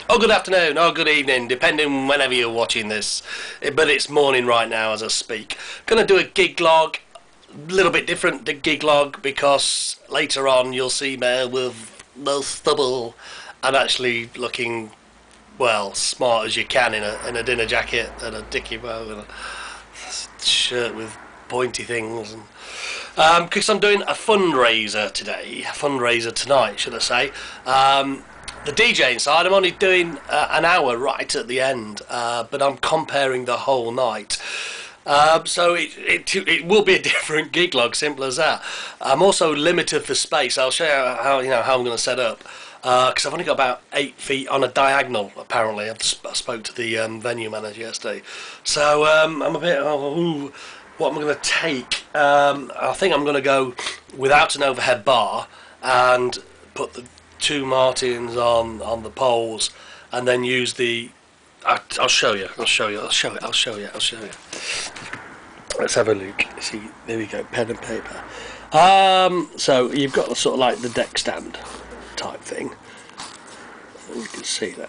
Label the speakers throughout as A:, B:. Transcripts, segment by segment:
A: Oh, good afternoon, or good evening, depending whenever you're watching this. But it's morning right now as I speak. Gonna do a gig log, a little bit different the gig log, because later on you'll see me with no stubble and actually looking, well, smart as you can in a dinner jacket and a dicky bow and a shirt with pointy things. And because I'm doing a fundraiser tonight, should I say. The DJing side, I'm only doing an hour right at the end, but I'm comparing the whole night. So it will be a different gig log, simple as that. I'm also limited for space. I'll show you how I'm going to set up, because I've only got about 8 feet on a diagonal. Apparently, I spoke to the venue manager yesterday, so I'm a bit. What am I going to take? I think I'm going to go without an overhead bar and put the 2 Martins on the poles, and then use the. I'll show you. Let's have a look. See, there we go. Pen and paper. So you've got sort of like the deck stand type thing. You can see that.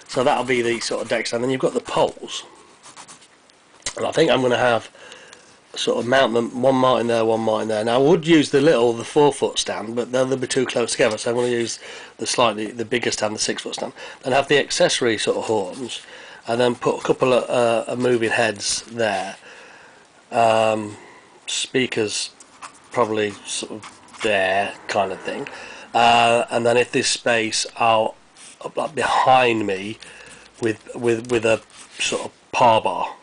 A: So that'll be the sort of deck stand. Then you've got the poles, and I think I'm going to have sort of mount them, 1 Martin there, 1 Martin there. Now I would use the 4-foot stand, but they'll be too close together, so I'm going to use the bigger stand, the 6-foot stand. Then have the accessory sort of horns, and then put a couple of moving heads there. Speakers probably sort of there, kind of thing. And then if there's space, I'll up behind me with a sort of par bar.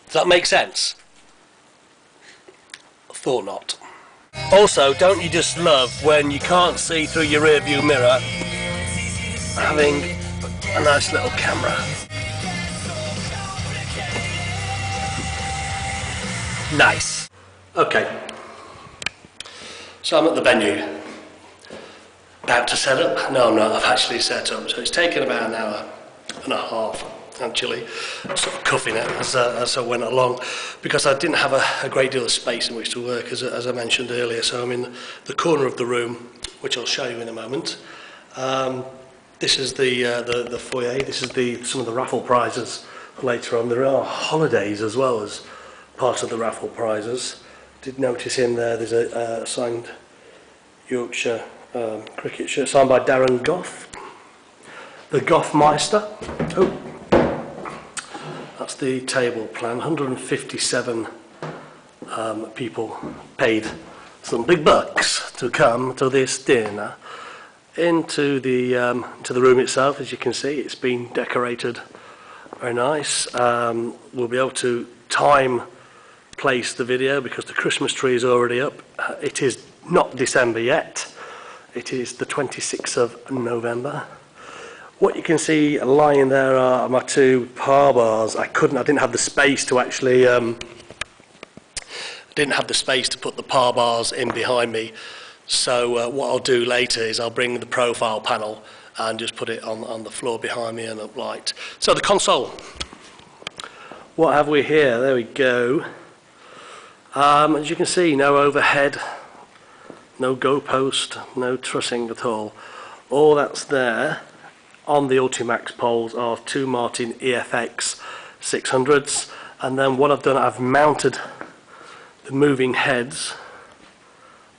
A: Does that make sense? I thought not. Also, don't you just love when you can't see through your rear view mirror having a nice little camera? Nice. Okay. So I'm at the venue. About to set up? No, I'm not. I've actually set up. So it's taken about an hour and a half. Actually, sort of cuffing it as I went along, because I didn't have a great deal of space in which to work, as I mentioned earlier. So I'm in the corner of the room, which I'll show you in a moment. This is the foyer. This is some of the raffle prizes later on. There are holidays as well as part of the raffle prizes. Did notice in there's a signed Yorkshire cricket shirt signed by Darren Goff, the Goffmeister. Oh. That's the table plan. 157 people paid some big bucks to come to this dinner. Into the room itself, as you can see, it's been decorated very nice. We'll be able to place the video because the Christmas tree is already up. It is not December yet. It is the 26th of November. What you can see lying there are my 2 par bars. I didn't have the space to actually, didn't have the space to put the par bars in behind me. So what I'll do later is I'll bring the profile panel and just put it on the floor behind me and uplight. So the console. What have we here? There we go. As you can see, no overhead, no go post, no trussing at all. All that's there on the Ultimax poles are 2 Martin EFX 600s, and then what I've done, I've mounted the moving heads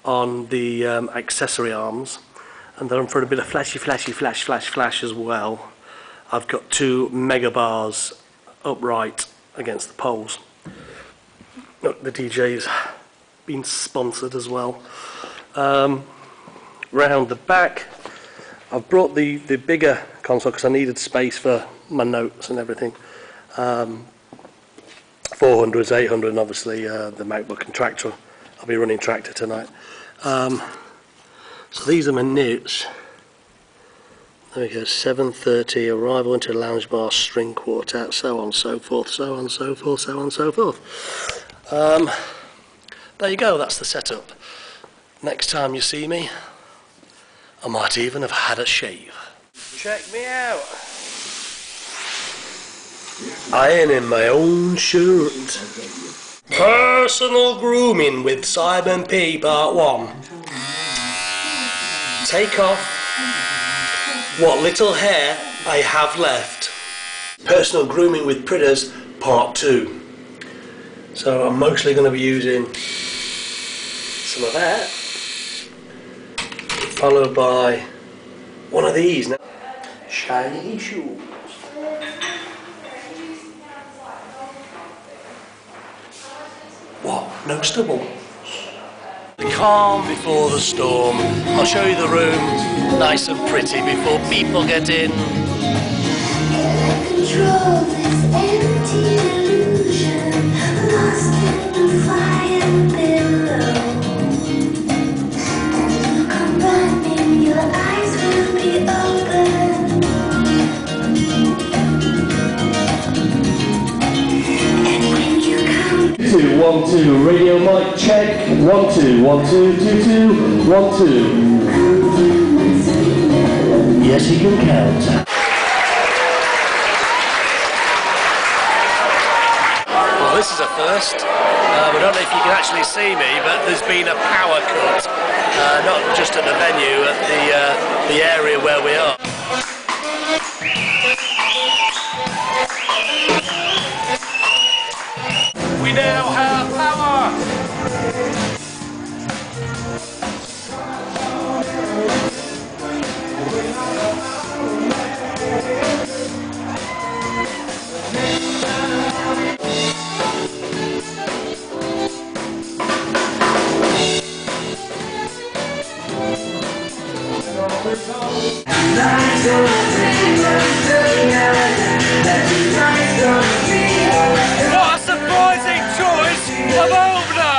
A: on the accessory arms, and then for a bit of flash as well, I've got 2 mega bars upright against the poles. Look, the DJ's been sponsored as well. Round the back, I've brought the bigger console because I needed space for my notes and everything. 400s, 800, and obviously the MacBook and Tractor. I'll be running Tractor tonight. So these are my notes. There we go, 7:30, arrival into lounge bar, string quartet, so on, so forth, so on, so forth, so on, so forth. There you go, that's the setup. Next time you see me, I might even have had a shave. Check me out. Ironing my own shirt. Personal grooming with Simon P. Part 1. take off what little hair I have left. Personal grooming with Pridders part 2. So I'm mostly going to be using some of that, followed by one of these now. Shiny shoes. What? No stubble? The calm before the storm. I'll show you the room, nice and pretty, before people get in. Control this empty illusion, lost in the fire below. And come running, your eyes will be open. And when you come
B: 2 1 2 radio mic check 1 2 1 2 2 2 1 2. Yes, he can count.
A: Well, this is a first. I don't know if you can actually see me, but there's been a power cut, not just at the venue, at the area where we are. We now have power! What a surprising choice of opener!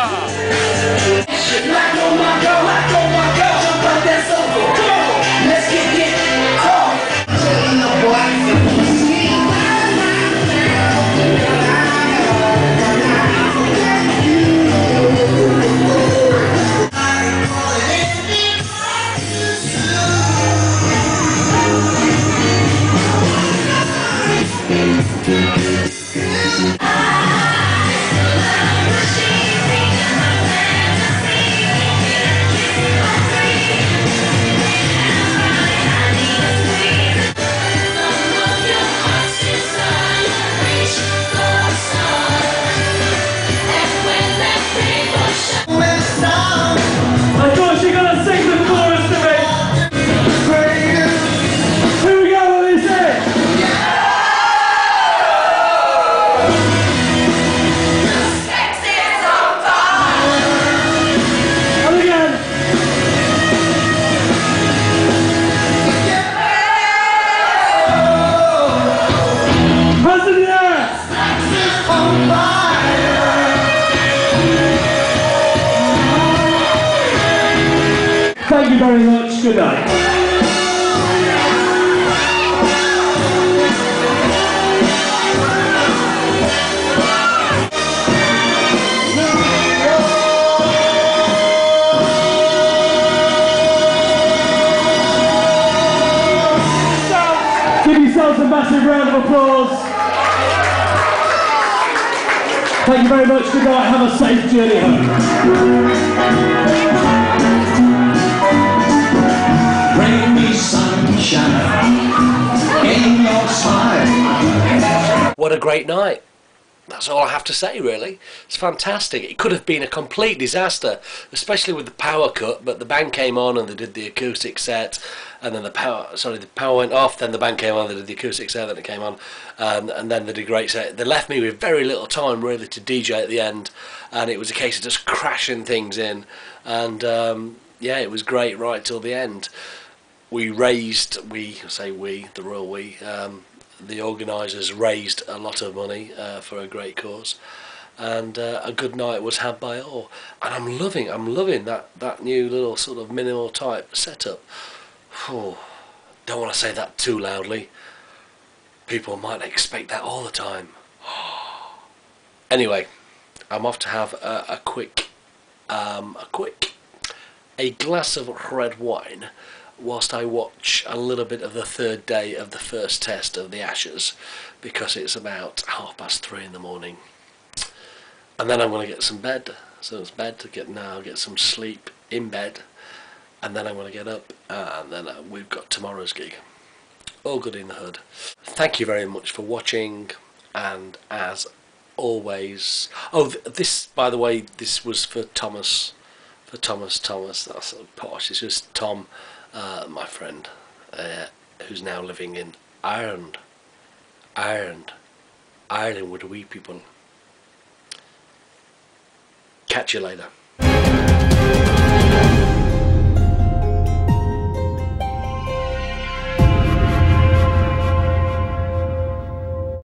A: Like oh my god, jump out that sofa. Come on, let's get it
B: Thank you very much. Good night. Give yourselves a massive round of applause. Thank you very much. Good night. Have a safe journey home.
A: What a great night. That's all I have to say, really. It's fantastic. It could have been a complete disaster, especially with the power cut, but the band came on and they did the acoustic set, and then the power went off, then the band came on, they did the acoustic set, then it came on, and then they did a great set. They left me with very little time, really, to DJ at the end, and it was a case of just crashing things in, and yeah, it was great right till the end. The royal we, the organisers raised a lot of money for a great cause, and a good night was had by all. And I'm loving that new little sort of minimal type setup. Oh, don't want to say that too loudly. People might expect that all the time. Anyway, I'm off to have a glass of red wine whilst I watch a little bit of the third day of the first test of the Ashes, because it's about 3:30 in the morning, and then I'm going to get some bed. So it's bed to get some sleep in bed, and then I'm going to get up, and then we've got tomorrow's gig. All good in the hood. Thank you very much for watching, and as always, this, by the way, this was for Thomas, Thomas, that's so posh. It's just Tom, my friend, who's now living in Ireland with the wee people. Catch you later.